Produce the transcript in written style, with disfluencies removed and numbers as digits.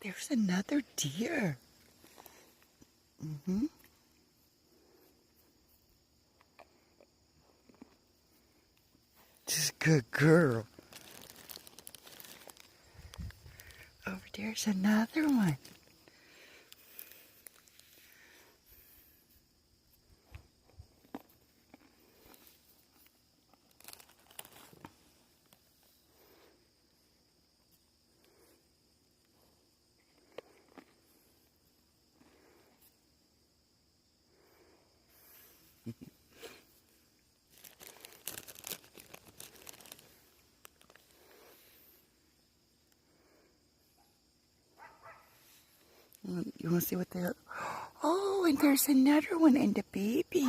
There's another deer. Just a good girl. Over there's another one. You want to see what they're... Oh, and there's another one and the baby.